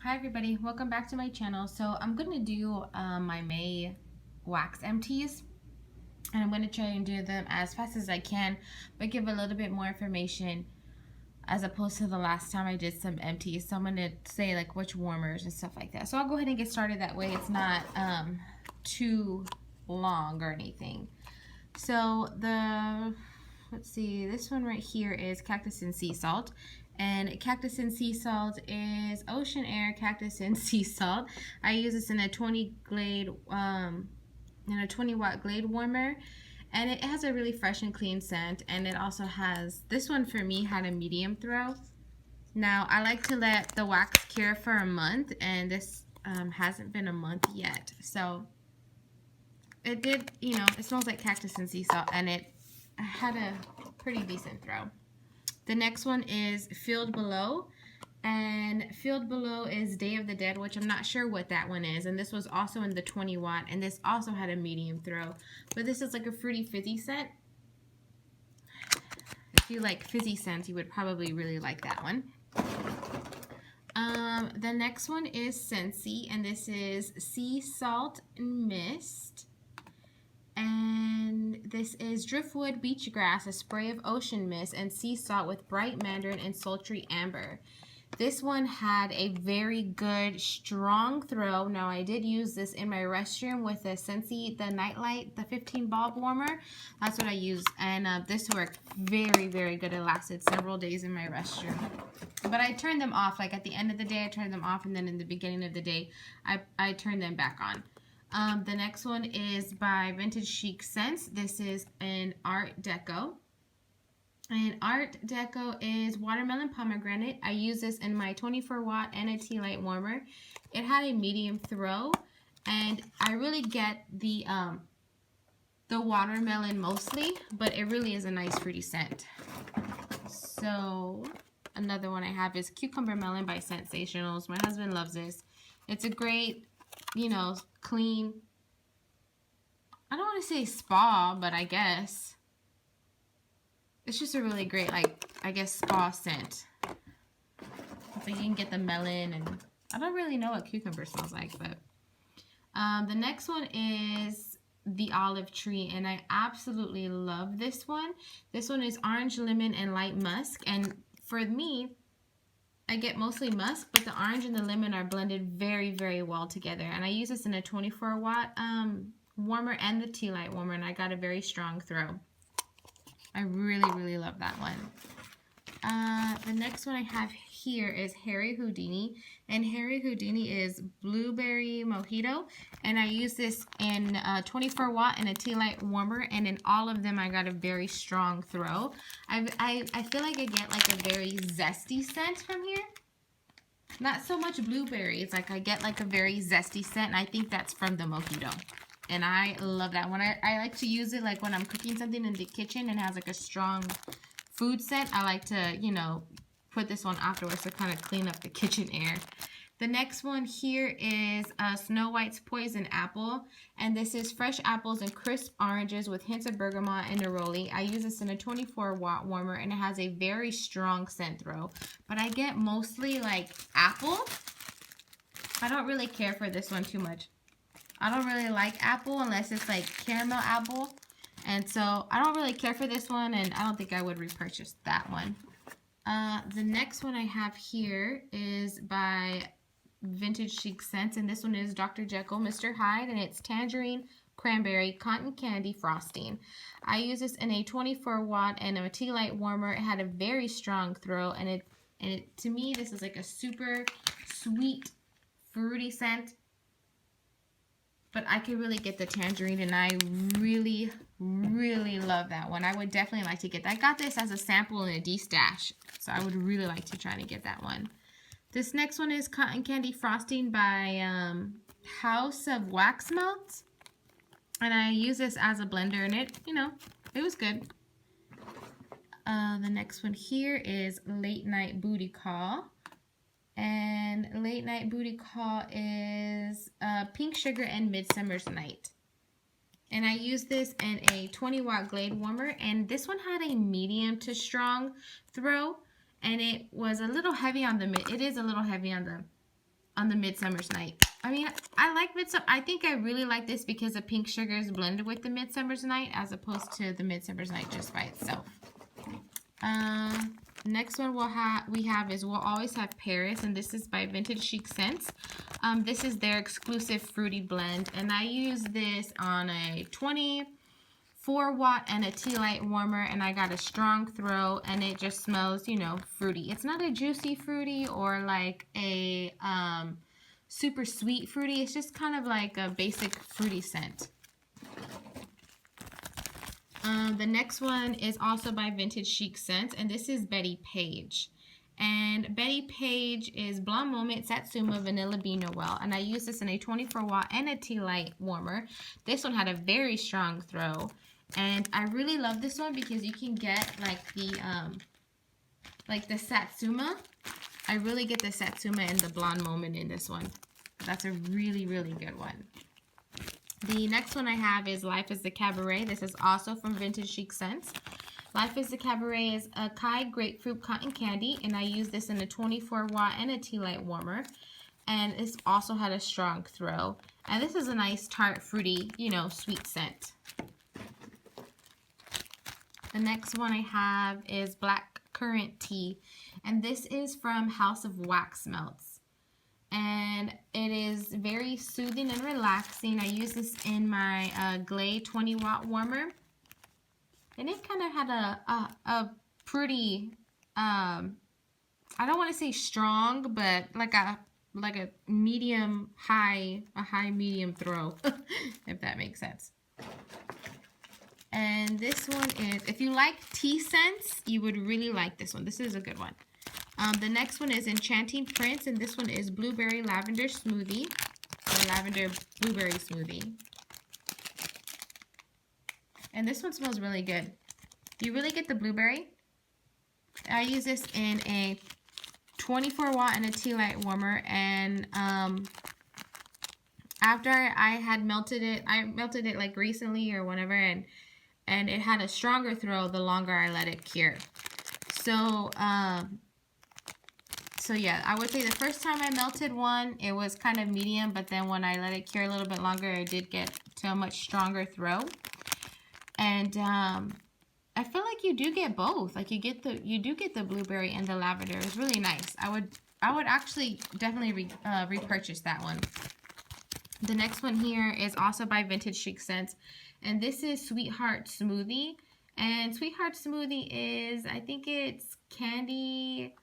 Hi everybody, welcome back to my channel. So I'm going to do my May wax empties, and I'm going to try and do them as fast as I can, but give a little bit more information as opposed to the last time I did some empties. So I'm going to say like which warmers and stuff like that. So I'll go ahead and get started, that way it's not too long or anything. So let's see, this one right here is Cactus and Sea Salt. And Cactus and Sea Salt is Ocean Air Cactus and Sea Salt. I use this in a 20 watt glade warmer, and it has a really fresh and clean scent. And it also has, this one for me had a medium throw. Now I like to let the wax cure for a month, and this hasn't been a month yet. So it did, it smells like Cactus and Sea Salt, and it had a pretty decent throw. The next one is Field Below, and Field Below is Day of the Dead, which I'm not sure what that one is, and this was also in the 20 watt, and this also had a medium throw, but this is like a fruity fizzy scent. If you like fizzy scents, you would probably really like that one. The next one is Scentsy, and this is Sea Salt and Mist. And this is Driftwood Beach Grass, a spray of ocean mist, and sea salt with bright mandarin and sultry amber. This one had a very good, strong throw. Now, I did use this in my restroom with the Scentsy, the Nightlight, the 15 bulb warmer. That's what I used, and this worked very, very good. It lasted several days in my restroom. But I turned them off. Like at the end of the day, I turned them off, and then in the beginning of the day, I turned them back on. The next one is by Vintage Chic Scents. This is an Art Deco. And Art Deco is Watermelon Pomegranate. I use this in my 24 watt and a tea light warmer. It had a medium throw, and I really get the watermelon mostly, but it really is a nice fruity scent. So another one I have is Cucumber Melon by Sensationals. My husband loves this. It's a great, clean, I don't want to say spa, but I guess it's just a really great, spa scent. So you can get the melon, and I don't really know what cucumber smells like, but the next one is the Olive Tree, and I absolutely love this one. This one is Orange, Lemon, and Light Musk, and for me, I get mostly musk, but the orange and the lemon are blended very, very well together. And I use this in a 24 watt warmer and the tea light warmer, and I got a very strong throw. I really, really love that one. The next one I have here is Harry Houdini, and Harry Houdini is Blueberry Mojito, and I use this in a 24 watt and a tea light warmer, and in all of them I got a very strong throw. I feel like I get like a very zesty scent from here. Not so much blueberries, like I get like a very zesty scent, and I think that's from the mojito. And I love that one. I like to use it like when I'm cooking something in the kitchen and has like a strong food scent. I like to, put this one afterwards to kind of clean up the kitchen air. The next one here is Snow White's Poison Apple, and this is fresh apples and crisp oranges with hints of bergamot and neroli. I use this in a 24 watt warmer, and it has a very strong scent throw, but I get mostly like apple. I don't really care for this one too much. I don't really like apple unless it's like caramel apple, and so I don't really care for this one, and I don't think I would repurchase that one. The next one I have here is by Vintage Chic Scents, and this one is Dr. Jekyll, Mr. Hyde, and it's Tangerine, Cranberry, Cotton Candy Frosting. I use this in a 24 watt and a tea light warmer. It had a very strong throw, and it to me, this is like a super sweet, fruity scent. But I could really get the tangerine, and I really, really love that one. I would definitely like to get that. I got this as a sample in a D-stash, so I would really like to try to get that one. This next one is Cotton Candy Frosting by House of Wax Melts. And I use this as a blender, and it was good. The next one here is Late Night Booty Call. And Late Night Booty Call is Pink Sugar and Midsummer's Night. And I use this in a 20 watt Glade warmer, and this one had a medium to strong throw, and it was a little heavy on the, it is a little heavy on the on the Midsummer's Night. I mean, I like Midsummer. I think I really like this because the pink sugar is blended with the Midsummer's Night as opposed to the Midsummer's Night just by itself. Next one we have is We'll Always Have Paris, and this is by Vintage Chic Scents. This is their exclusive fruity blend, and I use this on a 24-watt and a tea light warmer, and I got a strong throw, and it just smells, you know, fruity. It's not a juicy fruity or like a super sweet fruity. It's just kind of like a basic fruity scent. The next one is also by Vintage Chic Scents, and this is Betty Page. And Betty Page is Blonde Moment Satsuma Vanilla Bean Noel, and I use this in a 24-watt and a tea light warmer. This one had a very strong throw, and I really love this one because you can get like the Satsuma. I really get the Satsuma and the Blonde Moment in this one. That's a really, really good one. The next one I have is Life is the Cabaret. This is also from Vintage Chic Scents. Life is the Cabaret is Acai Grapefruit Cotton Candy, and I use this in a 24-watt and a tea light warmer. And it's also had a strong throw. And this is a nice tart, fruity, you know, sweet scent. The next one I have is Black Currant Tea, and this is from House of Wax Melts. And it is very soothing and relaxing. I use this in my Glade 20-watt warmer. And it kind of had a pretty, I don't want to say strong, but like a medium high, a high medium throw, if that makes sense. And this one is, if you like tea scents, you would really like this one. This is a good one. The next one is Enchanting Prince, and this one is Blueberry Lavender Smoothie, or Lavender Blueberry Smoothie. And this one smells really good. You really get the blueberry. I use this in a 24-watt and a tea light warmer, and after I had melted it, I melted it like recently or whatever, and it had a stronger throw the longer I let it cure. So yeah, I would say the first time I melted one, it was kind of medium, but then when I let it cure a little bit longer, it did get to a much stronger throw. And I feel like you do get both. Like you do get the blueberry and the lavender. It's really nice. I would actually definitely repurchase that one. The next one here is also by Vintage Chic Scents, and this is Sweetheart Smoothie. And Sweetheart Smoothie is, I think it's candy.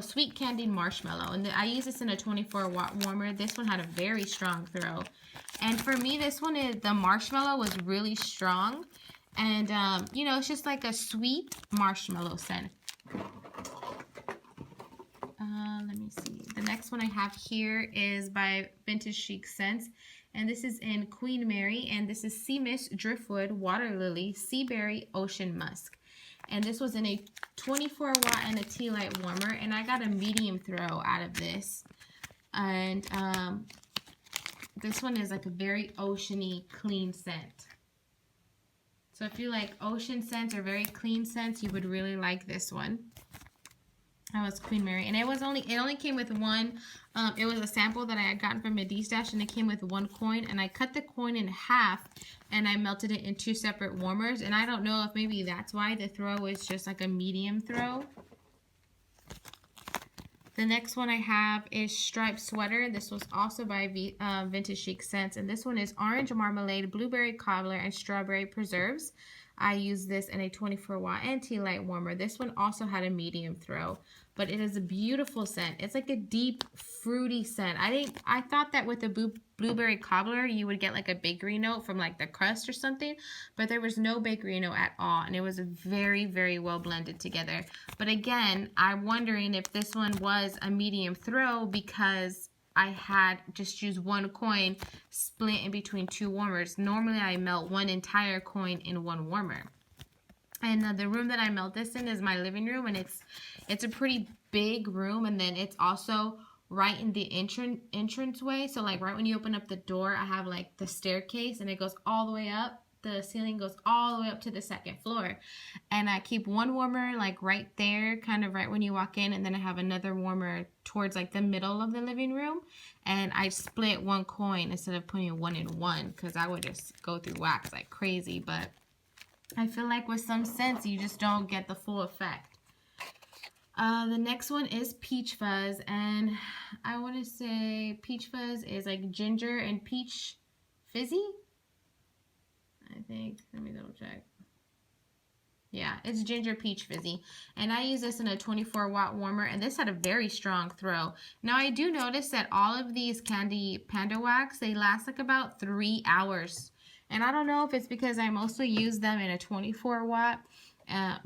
Sweet candied marshmallow, and I use this in a 24-watt warmer. This one had a very strong throw, and for me, this one is the marshmallow was really strong, and you know, it's just like a sweet marshmallow scent. Let me see. The next one I have here is by Vintage Chic Scents, and this is in Queen Mary, and this is Sea Mist, Driftwood, Water Lily, Sea Berry, Ocean Musk. And this was in a 24-watt and a tea light warmer, and I got a medium throw out of this. And this one is like a very oceany, clean scent. So if you like ocean scents or very clean scents, you would really like this one. That was Queen Mary, and it only came with one. It was a sample that I had gotten from Medea Stash, and it came with one coin, and I cut the coin in half, and I melted it in 2 separate warmers. And I don't know if maybe that's why the throw is just like a medium throw. The next one I have is Striped Sweater. This was also by Vintage Chic Scents, and this one is Orange Marmalade, Blueberry Cobbler, and Strawberry Preserves. I use this in a 24-watt and tea light warmer. This one also had a medium throw, but it is a beautiful scent. It's like a deep, fruity scent. I thought that with the Blueberry Cobbler, you would get like a bakery note from like the crust or something, but there was no bakery note at all, and it was very, very well blended together. But again, I'm wondering if this one was a medium throw because I had just used one coin split in between 2 warmers. Normally, I melt one entire coin in 1 warmer. And the room that I melt this in is my living room, and it's a pretty big room, and then it's also right in the entrance way. So like right when you open up the door, I have like the staircase, and it goes all the way up the ceiling goes all the way up to the second floor. And I keep one warmer like right there, kind of right when you walk in, and then I have another warmer towards like the middle of the living room. And I split one coin instead of putting one in one, because I would just go through wax like crazy. But I feel like with some scents you just don't get the full effect. The next one is Peach Fuzz, and I want to say Peach Fuzz is like ginger and peach fizzy, I think. Let me double check. Yeah, it's ginger peach fizzy, and I use this in a 24-watt warmer, and this had a very strong throw. Now I do notice that all of these Candy Panda Wax, they last like about 3 hours, and I don't know if it's because I mostly use them in a 24-watt.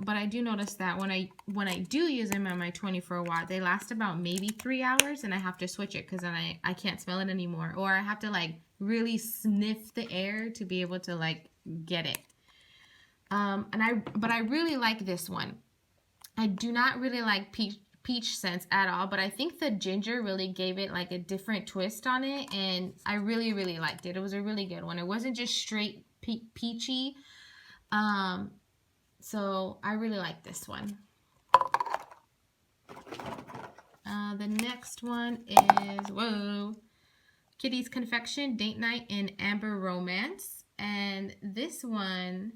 But I do notice that when I do use them on my 24-watt, they last about maybe 3 hours, and I have to switch it because then I can't smell it anymore, or I have to like really sniff the air to be able to like get it. But I really like this one. I do not really like peach scents at all, but I think the ginger really gave it like a different twist on it, and I really liked it. It was a really good one. It wasn't just straight peachy. So I really like this one. The next one is, whoa, Kitty's Confection Date Night in Amber Romance. And this one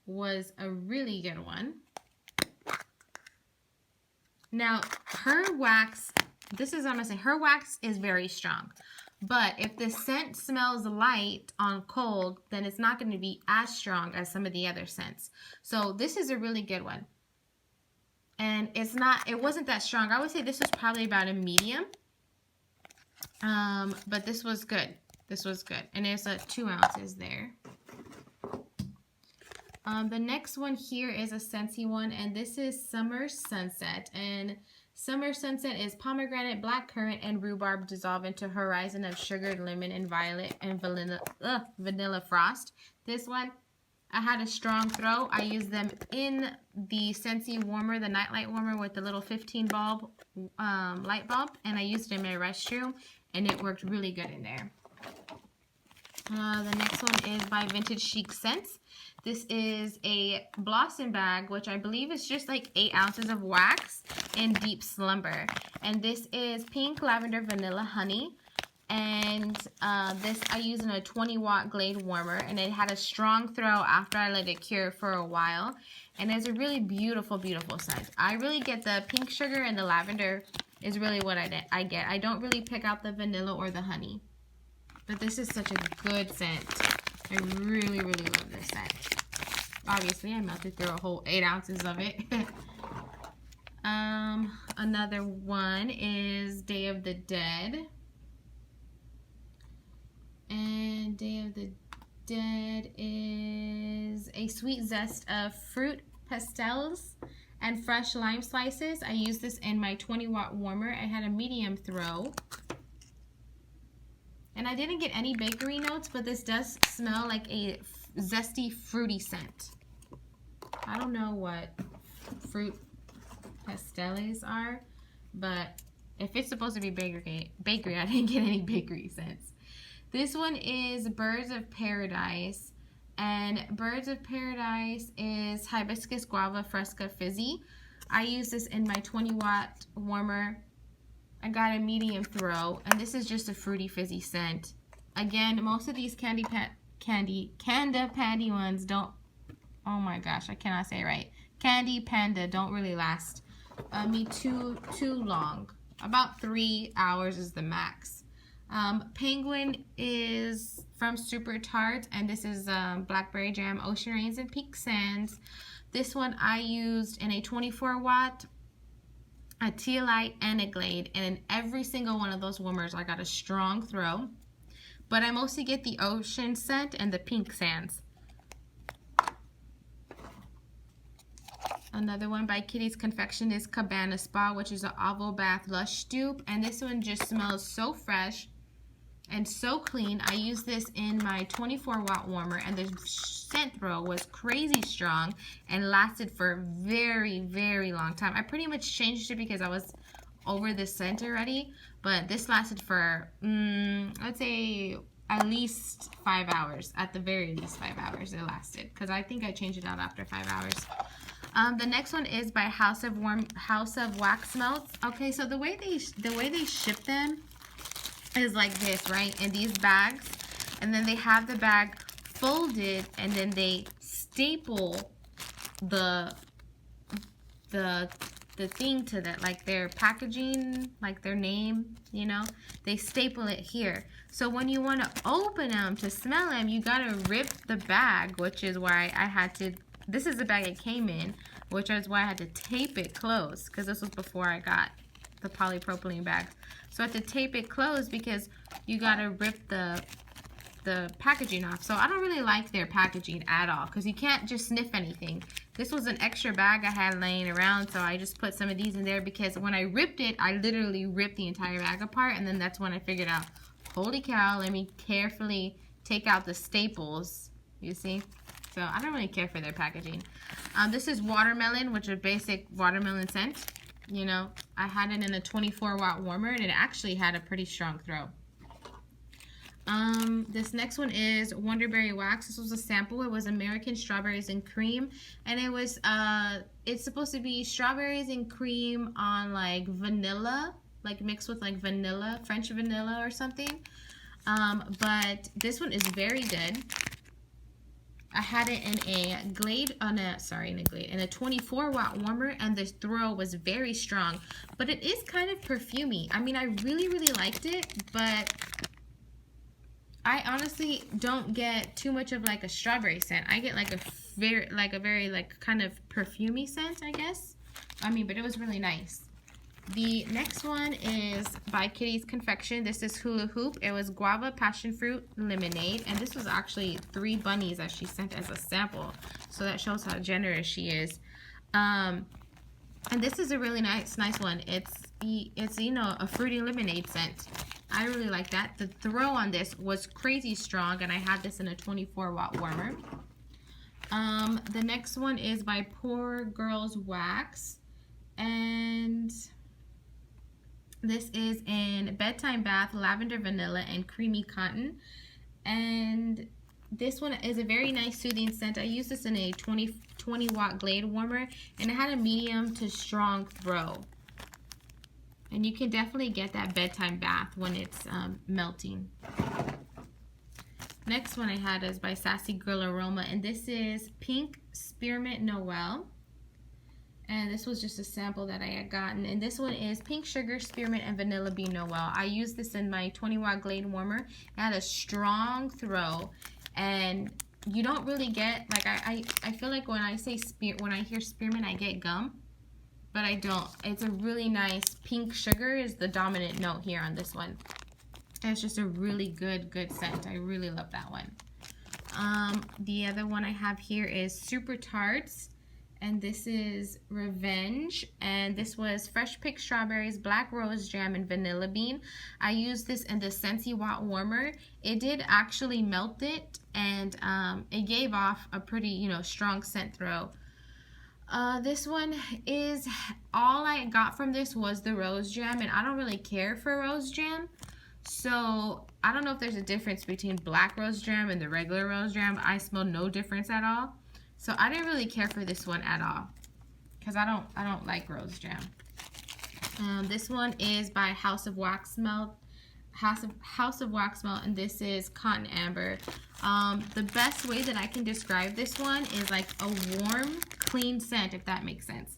was a really good one. Now, her wax, this is what I'm going to say, her wax is very strong. But if the scent smells light on cold, then it's not going to be as strong as some of the other scents. So this is a really good one. And it wasn't that strong. I would say this was probably about a medium. But this was good. This was good. And there's 2 ounces there. The next one here is a Scentsy one, and this is Summer Sunset. And Summer Sunset is pomegranate, blackcurrant, and rhubarb dissolved into horizon of sugared lemon and violet and vanilla frost. This one, I had a strong throw. I used them in the Scentsy warmer, the nightlight warmer with the little 15 bulb light bulb, and I used it in my restroom, and it worked really good in there. The next one is by Vintage Chic Scents. This is a Blossom bag, which I believe is just like 8 ounces of wax in Deep Slumber. And this is Pink Lavender Vanilla Honey. And this I use in a 20-watt Glade warmer. And it had a strong throw after I let it cure for a while. And it's a really beautiful, beautiful scent. I really get the pink sugar, and the lavender is really what I get. I don't really pick out the vanilla or the honey. But this is such a good scent. I really love this scent. Obviously, I melted through a whole 8 ounces of it. Another one is Day of the Dead. And Day of the Dead is a sweet zest of fruit pastels and fresh lime slices. I used this in my 20-watt warmer. I had a medium throw. And I didn't get any bakery notes, but this does smell like a zesty, fruity scent. I don't know what fruit pastels are, but if it's supposed to be bakery, I didn't get any bakery scents. This one is Birds of Paradise, and Birds of Paradise is Hibiscus Guava Fresca Fizzy. I use this in my 20-watt warmer. I got a medium throw, and this is just a fruity fizzy scent. Again, most of these Canda Pandy ones don't, oh my gosh, I cannot say it right. Candy Panda don't really last me too long. About 3 hours is the max. Penguin is from Super Tart, and this is Blackberry Jam, Ocean Rains, and Pink Sands. This one I used in a 24-watt, a Tea Light, and a Glade, and in every single one of those warmers I got a strong throw, but I mostly get the Ocean scent and the Pink Sands. Another one by Kitty's Confection is Cabana Spa, which is an Avo Bath Lush dupe, and this one just smells so fresh and so clean. I used this in my 24-watt warmer, and the scent throw was crazy strong and lasted for a very long time. I pretty much changed it because I was over the scent already, but this lasted for I'd say at least 5 hours. At the very least 5 hours it lasted, because I think I changed it out after 5 hours. The next one is by House of Wax Melts. Okay, so the way they ship them is like this, right? In these bags, and then they have the bag folded, and then they staple the thing to that, like their packaging, like their name, you know, they staple it here. So when you want to open them to smell them, you gotta rip the bag, which is why I had to, this is the bag it came in, which is why I had to tape it closed, because this was before I got the polypropylene bags. So I had to tape it closed because you gotta rip the packaging off. So I don't really like their packaging at all, because you can't just sniff anything. This was an extra bag I had laying around, so I just put some of these in there, because when I ripped it, I literally ripped the entire bag apart, and then that's when I figured out, holy cow, let me carefully take out the staples, you see? So I don't really care for their packaging. This is watermelon, which is a basic watermelon scent. You know, I had it in a 24-watt warmer, and it actually had a pretty strong throw. This next one is Wonderberry Wax. This was a sample. It was American strawberries and cream, and it was it's supposed to be strawberries and cream on like vanilla, like mixed with like vanilla, French vanilla or something. But this one is very good. I had it in a Glade, in a 24-watt warmer, and the throw was very strong, but it is kind of perfumey. I mean, I really liked it, but I honestly don't get too much of like a strawberry scent. I get like a very kind of perfumey scent, I guess. I mean, but it was really nice. The next one is by Kitty's Confection. This is Hula Hoop. It was guava passion fruit lemonade, and this was actually 3 bunnies that she sent as a sample. So that shows how generous she is. And this is a really nice one. It's you know, a fruity lemonade scent. I really like that. The throw on this was crazy strong, and I had this in a 24-watt warmer. The next one is by Poor Girls Wax, and this is in Bedtime Bath, Lavender Vanilla, and Creamy Cotton. And this one is a very nice soothing scent. I used this in a 20-watt Glade warmer, and it had a medium to strong throw. And you can definitely get that bedtime bath when it's melting. Next one I had is by Sassy Girl Aroma, and this is Pink Spearmint Noel. And this was just a sample that I had gotten. And this one is Pink Sugar, Spearmint, and Vanilla Bean Noel. I used this in my 20-watt Glade warmer. It had a strong throw, and you don't really get, like, I feel like when I hear spearmint, I get gum, but I don't. It's a really nice pink sugar is the dominant note here on this one. And it's just a really good scent. I really love that one. The other one I have here is Super Tarts, and this is Revenge, and this was fresh picked strawberries, black rose jam, and vanilla bean. I used this in the Scentsy Watt warmer. It did actually melt it, and it gave off a pretty, you know, strong scent throw. This one is, all I got from this was the rose jam, and I don't really care for rose jam, so I don't know if there's a difference between black rose jam and the regular rose jam. I smell no difference at all. So I didn't really care for this one at all, because I don't like rose jam. This one is by House of Wax Melt, and this is Cotton Amber. The best way that I can describe this one is like a warm, clean scent, if that makes sense.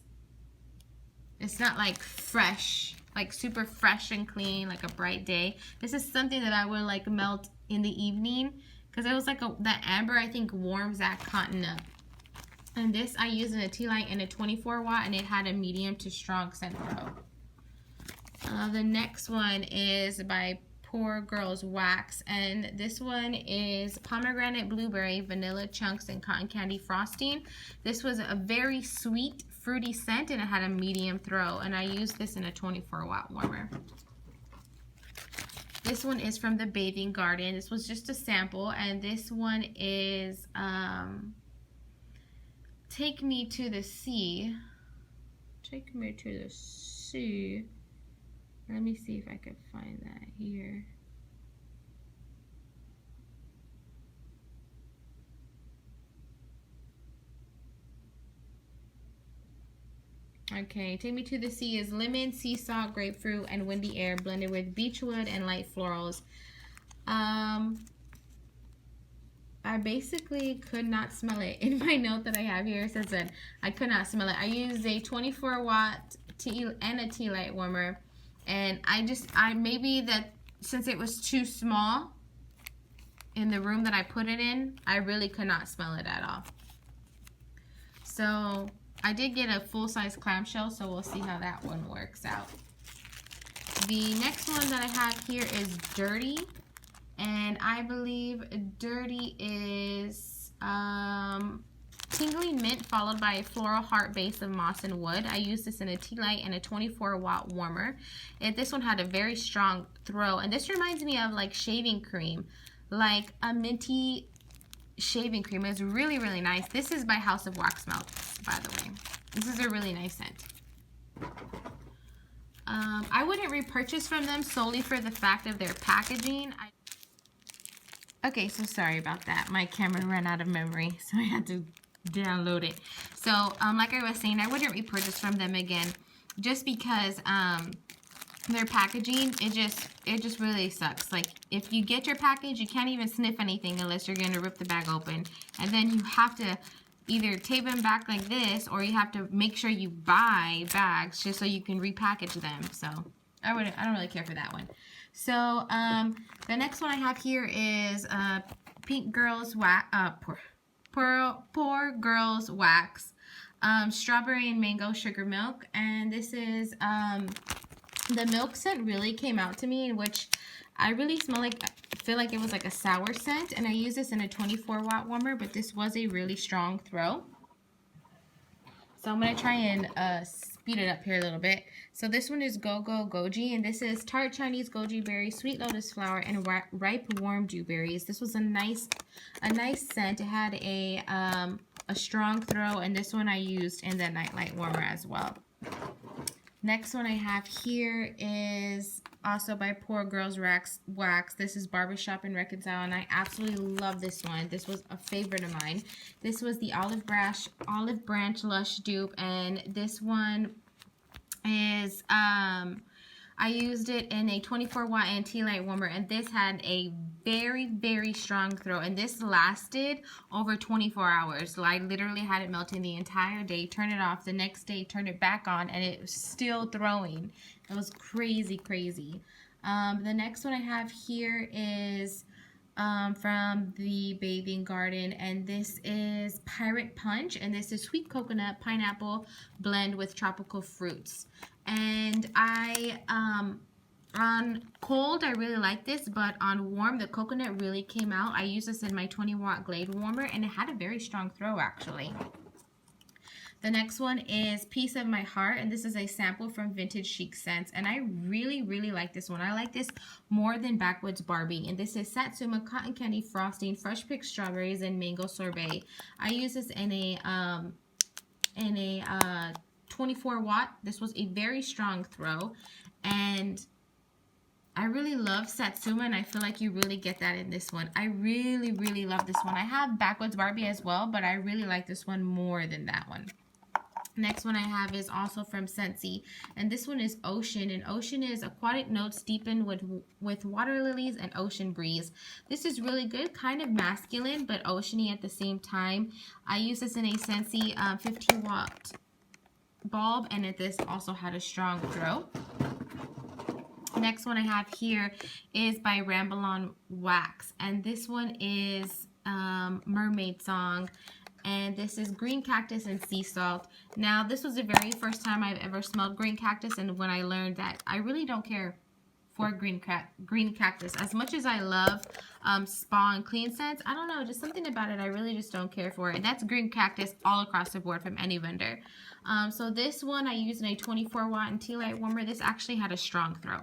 It's not like fresh, like super fresh and clean, like a bright day. This is something that I would like melt in the evening, because it was like that amber, I think, warms that cotton up. And this I used in a tea light in a 24-watt, and it had a medium to strong scent throw. The next one is by Poor Girls Wax, and this one is pomegranate, blueberry, vanilla chunks, and cotton candy frosting. This was a very sweet, fruity scent, and it had a medium throw, and I used this in a 24-watt warmer. This one is from the Bathing Garden. This was just a sample, and this one is Take Me to the Sea. Take Me to the Sea. Let me see if I can find that here. Okay, Take Me to the Sea is lemon, sea salt, grapefruit, and windy air blended with beechwood and light florals. I basically could not smell it. In my note that I have here, it says that I could not smell it. I used a 24-watt tea and a tea light warmer, and I maybe that since it was too small in the room that I put it in, I really could not smell it at all. So I did get a full-size clamshell, so we'll see how that one works out. The next one that I have here is Dirty. And I believe Dirty is tingling mint followed by a floral heart base of moss and wood. I used this in a tea light and a 24-watt warmer. This one had a very strong throw. And this reminds me of like shaving cream, like a minty shaving cream. It's really, really nice. This is by House of Wax Melts, by the way. This is a really nice scent. I wouldn't repurchase from them solely for the fact of their packaging. Okay, so sorry about that. My camera ran out of memory, so I had to download it. So, like I was saying, I wouldn't repurchase from them again, just because their packaging, it just really sucks. Like, if you get your package, you can't even sniff anything unless you're going to rip the bag open. And then you have to either tape them back like this, or you have to make sure you buy bags just so you can repackage them. So, I don't really care for that one. So, the next one I have here is Pink Girls Wax, Poor Girls Wax, Strawberry and Mango Sugar Milk. And this is, the milk scent really came out to me, in which I really feel like it was like a sour scent. And I use this in a 24-watt warmer, but this was a really strong throw. So I'm going to try and speed it up here a little bit. So this one is Go Go Goji, and this is tart Chinese goji berry, sweet lotus flower, and ripe warm dewberries. This was a nice scent. It had a strong throw, and this one I used in the nightlight warmer as well. Next one I have here is also by Poor Girls Wax. This is Barbershop and Reconcile, and I absolutely love this one. This was a favorite of mine. This was the Olive Branch Lush dupe, and this one is I used it in a 24-watt and tea light warmer, and this had a very, very strong throw, and this lasted over 24 hours. So I literally had it melting the entire day, turn it off the next day, turn it back on, and it was still throwing. It was crazy, crazy. The next one I have here is from the Bathing Garden, and this is Pirate Punch, and this is sweet coconut pineapple blend with tropical fruits. And on cold I really like this, but on warm the coconut really came out. I used this in my 20-watt Glade warmer, and it had a very strong throw actually. The next one is Piece of My Heart, and this is a sample from Vintage Chic Scents, and I really, really like this one. I like this more than Backwoods Barbie, and this is Satsuma Cotton Candy Frosting, Fresh Picked Strawberries, and Mango Sorbet. I use this in a 24-watt. This was a very strong throw, and I really love Satsuma, and I feel like you really get that in this one. I really, really love this one. I have Backwoods Barbie as well, but I really like this one more than that one. Next one I have is also from Scentsy, and this one is Ocean, and Ocean is aquatic notes deepened with water lilies and ocean breeze. This is really good, kind of masculine, but oceany at the same time. I use this in a Scentsy 15-watt bulb, and this also had a strong throw. Next one I have here is by Ramble On Wax, and this one is Mermaid Song, and this is Green Cactus and Sea Salt. Now, this was the very first time I've ever smelled green cactus, and when I learned that I really don't care for green cactus. As much as I love spa and clean scents, I don't know, just something about it I really just don't care for. And that's green cactus all across the board from any vendor. So this one I used in a 24-watt and tea light warmer. This actually had a strong throw.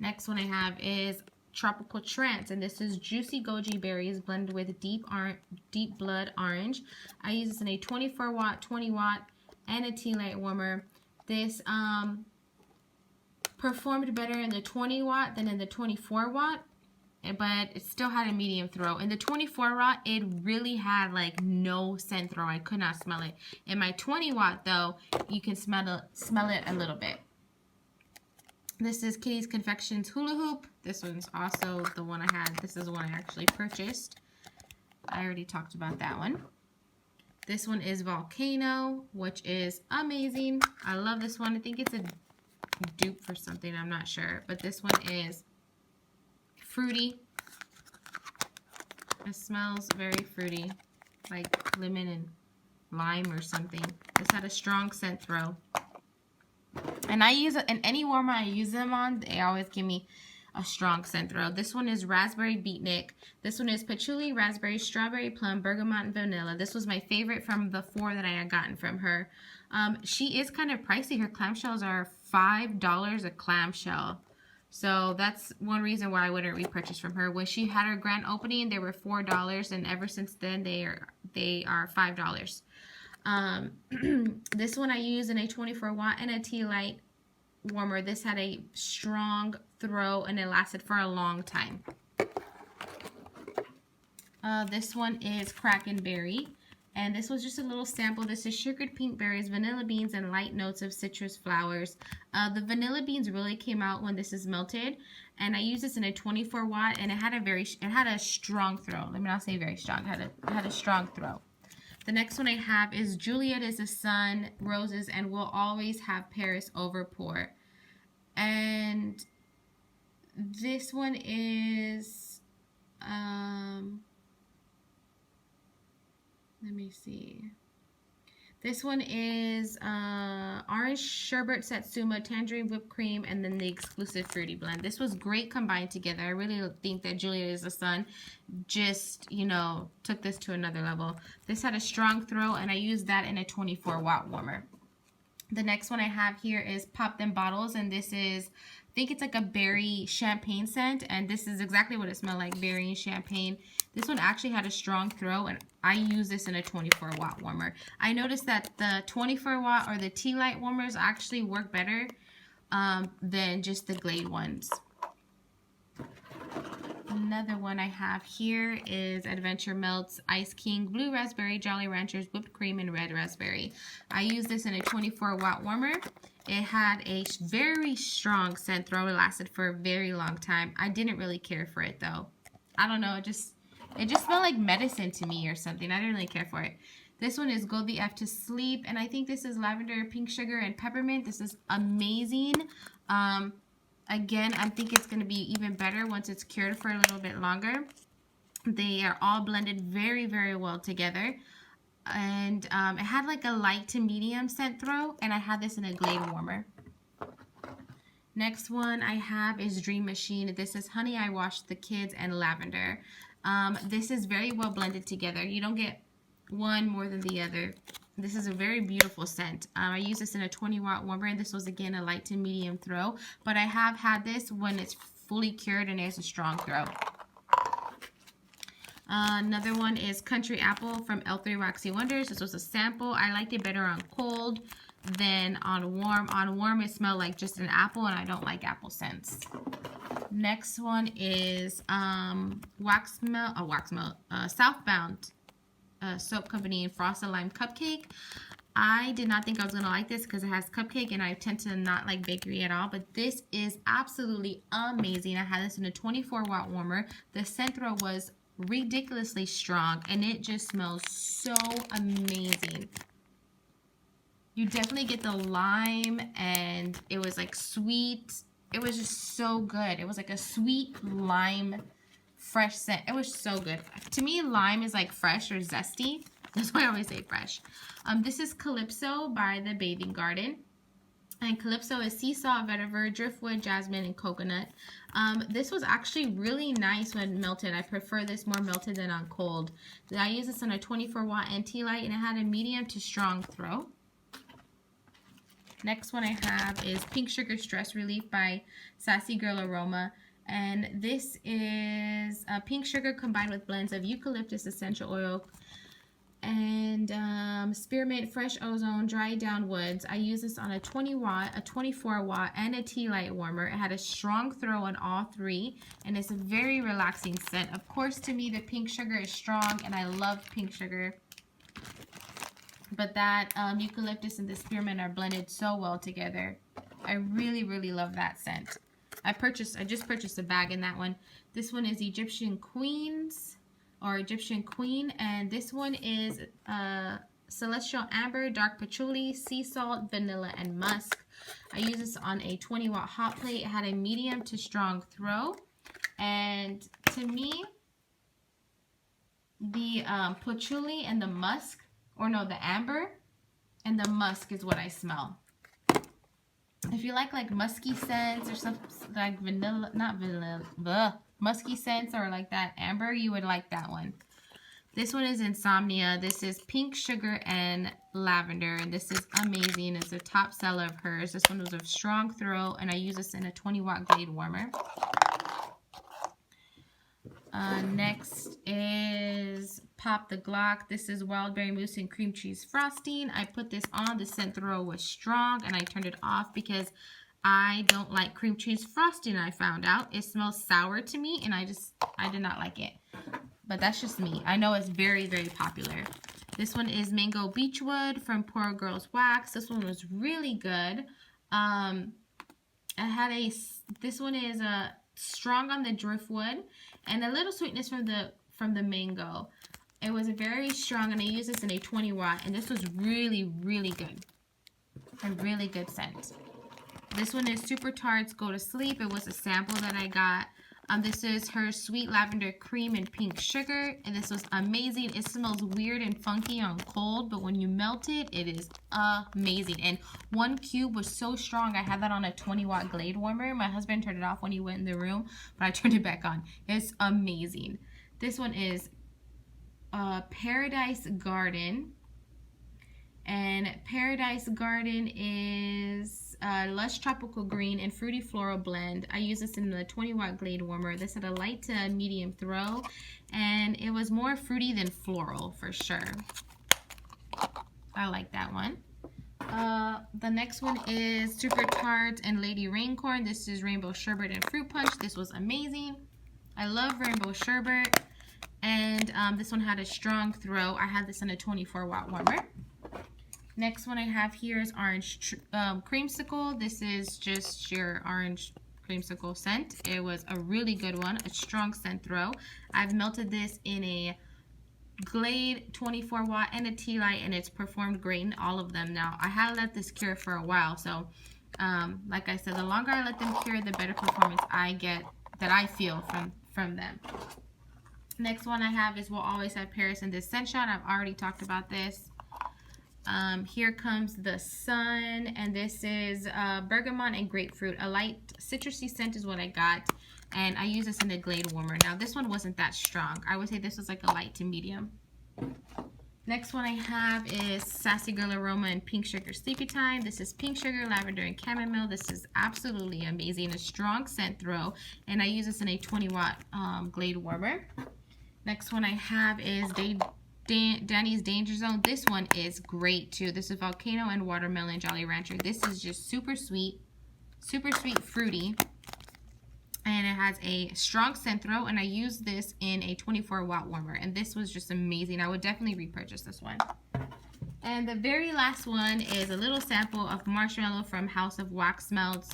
Next one I have is Tropical Trance, and this is Juicy Goji Berries blended with Deep Blood Orange. I use this in a 24-watt, 20-watt, and a tea light warmer. This performed better in the 20-watt than in the 24-watt. but it still had a medium throw. In the 24 watt, it really had like no scent throw. I could not smell it. In my 20 watt though, you can smell it a little bit. This is Kitty's Confections Hula Hoop. This one's also the one I had. This is the one I actually purchased. I already talked about that one. This one is Volcano, which is amazing. I love this one. I think it's a dupe for something. I'm not sure. But this one is fruity. It smells very fruity, like lemon and lime or something. This had a strong scent throw. And I use it in any warmer I use them on, they always give me a strong scent throw. This one is Raspberry Beatnik. This one is Patchouli, Raspberry, Strawberry, Plum, Bergamot, and Vanilla. This was my favorite from the 4 that I had gotten from her. She is kind of pricey. Her clamshells are $5 a clamshell. So that's one reason why I wouldn't repurchase from her. When she had her grand opening, they were $4, and ever since then they are $5. This one I use in a 24 watt and a tea light warmer. This had a strong throw and it lasted for a long time. This one is Crackenberry, and this was just a little sample. This is sugared pink berries, vanilla beans, and light notes of citrus flowers. The vanilla beans really came out when this is melted, and I used this in a 24 watt, and it had a strong throw. Let me not say very strong. It had a strong throw. The next one I have is Juliet is the Sun, Roses, and We'll Always Have Paris Over Pour. And this one is, let me see. This one is orange sherbet satsuma, tangerine whipped cream, and then the exclusive fruity blend. This was great combined together. I really think that Juliet is the Sun just, you know, took this to another level. This had a strong throw, and I used that in a 24 watt warmer. The next one I have here is Pop Them Bottles, and this is, I think it's like a berry champagne scent, and this is exactly what it smelled like, berry and champagne. This one actually had a strong throw, and I use this in a 24 watt warmer. I noticed that the 24 watt or the tea light warmers actually work better than just the Glade ones. Another one I have here is Adventure Melts Ice King Blue Raspberry, Jolly Ranchers Whipped Cream, and Red Raspberry. I use this in a 24 watt warmer. It had a very strong scent throw. It lasted for a very long time. I didn't really care for it though. I don't know, it just smelled like medicine to me or something. I didn't really care for it. This one is Go the F to Sleep, and I think this is lavender, pink sugar, and peppermint. This is amazing. Again, I think it's going to be even better once it's cured for a little bit longer. They are all blended very, very well together. And it had like a light to medium scent throw, and I had this in a Glade warmer. Next one I have is Dream Machine. This is Honey I Washed the Kids and Lavender. This is very well blended together. You don't get one more than the other. This is a very beautiful scent. I use this in a 20 watt warmer, and this was again a light to medium throw, but I have had this when it's fully cured and there's a strong throw. Another one is Country Apple from L3 Waxy Wonders. This was a sample. I liked it better on cold than on warm. On warm it smelled like just an apple, and I don't like apple scents. Next one is Southbound Soap Company and Frosted Lime Cupcake. I did not think I was going to like this because it has cupcake, and I tend to not like bakery at all, but this is absolutely amazing. I had this in a 24 watt warmer. The scent throw was ridiculously strong, and it just smells so amazing. You definitely get the lime, and it was like sweet. It was just so good. It was like a sweet lime fresh scent. It was so good. To me, lime is like fresh or zesty. That's why I always say fresh. This is Calypso by the Bathing Garden. And Calypso is sea salt, vetiver, driftwood, jasmine, and coconut. This was actually really nice when melted. I prefer this more melted than on cold. I use this on a 24 watt NT light, and it had a medium to strong throw. Next one I have is Pink Sugar Stress Relief by Sassy Girl Aroma. And this is pink sugar combined with blends of eucalyptus essential oil, And Spearmint Fresh Ozone Dry Down Woods. I use this on a 20 watt, a 24 watt, and a tea light warmer. It had a strong throw on all three, and it's a very relaxing scent. Of course, to me, the pink sugar is strong, and I love pink sugar. But that eucalyptus and the spearmint are blended so well together. I really, really love that scent. I just purchased a bag in that one. This one is Egyptian Queens, or Egyptian Queen, and this one is Celestial Amber, Dark Patchouli, Sea Salt, Vanilla, and Musk. I use this on a 20 watt hot plate. It had a medium to strong throw, and to me, the patchouli and the musk, or no, the amber and the musk is what I smell. If you like musky scents or something like vanilla, not vanilla, musky scents or like that amber, you would like that one. This one is Insomnia. This is pink sugar and lavender, and this is amazing. It's a top seller of hers. This one was a strong throw, and I use this in a 20 watt Glade warmer. Next is Pop the Glock. This is Wild Berry Mousse and Cream Cheese Frosting. I put this on. The scent throw was strong, and I turned it off because I don't like cream cheese frosting. I found out it smells sour to me, and I did not like it. But that's just me. I know it's very, very popular. This one is Mango Beechwood from Poor Girls Wax. This one was really good. This one is strong on the driftwood and a little sweetness from the mango. It was very strong, and I used this in a 20 watt, and this was really, really good. A really good scent. This one is Super Tarts Go to Sleep. It was a sample that I got. This is her Sweet Lavender Cream and Pink Sugar, and this was amazing. It smells weird and funky on cold, but when you melt it, it is amazing. And one cube was so strong. I had that on a 20 watt Glade warmer. My husband turned it off when he went in the room, but I turned it back on. It's amazing. This one is Paradise Garden, and Paradise Garden is Lush Tropical Green and Fruity Floral Blend. I use this in the 20 watt Glade warmer. This had a light to medium throw, and it was more fruity than floral for sure. I like that one. The next one is Super Tarts and Lady Raincorn. This is Rainbow Sherbet and Fruit Punch. This was amazing. I love Rainbow Sherbet. And this one had a strong throw. I had this in a 24 watt warmer. Next one I have here is Orange Creamsicle. This is just your orange creamsicle scent. It was a really good one, a strong scent throw. I've melted this in a Glade 24 watt and a tea light, and it's performed great in all of them. Now, I had let this cure for a while, so like I said, the longer I let them cure, the better performance I get, that I feel from them. Next one I have is We'll Always Have Paris in this scent shot. I've already talked about this. Here Comes the Sun, and this is bergamot and grapefruit. A light citrusy scent is what I got, and I use this in the Glade warmer. Now this one wasn't that strong. I would say this was like a light to medium. Next one I have is Sassy Girl Aroma and Pink Sugar Sleepy Time. This is pink sugar, lavender, and chamomile. This is absolutely amazing. A strong scent throw, and I use this in a 20 watt Glade warmer. Next one I have is Danny's Danger Zone. This one is great too. This is Volcano and Watermelon Jolly Rancher. This is just super sweet, fruity, and it has a strong scent throw, and I use this in a 24 watt warmer, and this was just amazing. I would definitely repurchase this one. And the very last one is a little sample of Marshmallow from House of Wax Melts.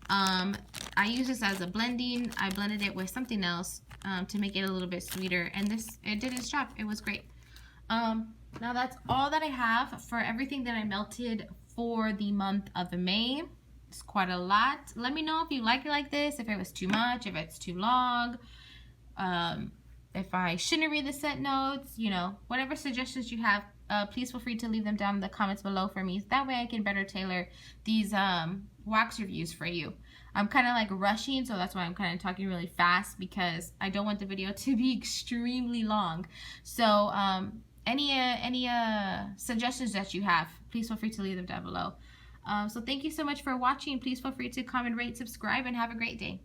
I use this as a blending. I blended it with something else to make it a little bit sweeter, and it did its job. It was great. Now that's all that I have for everything that I melted for the month of May. It's quite a lot. Let me know if you like it like this, if it was too much, if it's too long, if I shouldn't read the scent notes, you know, whatever suggestions you have, please feel free to leave them down in the comments below for me. That way I can better tailor these wax reviews for you. I'm kind of like rushing, so that's why I'm kind of talking really fast, because I don't want the video to be extremely long. So any suggestions that you have, please feel free to leave them down below. So thank you so much for watching. Please feel free to comment, rate, subscribe, and have a great day.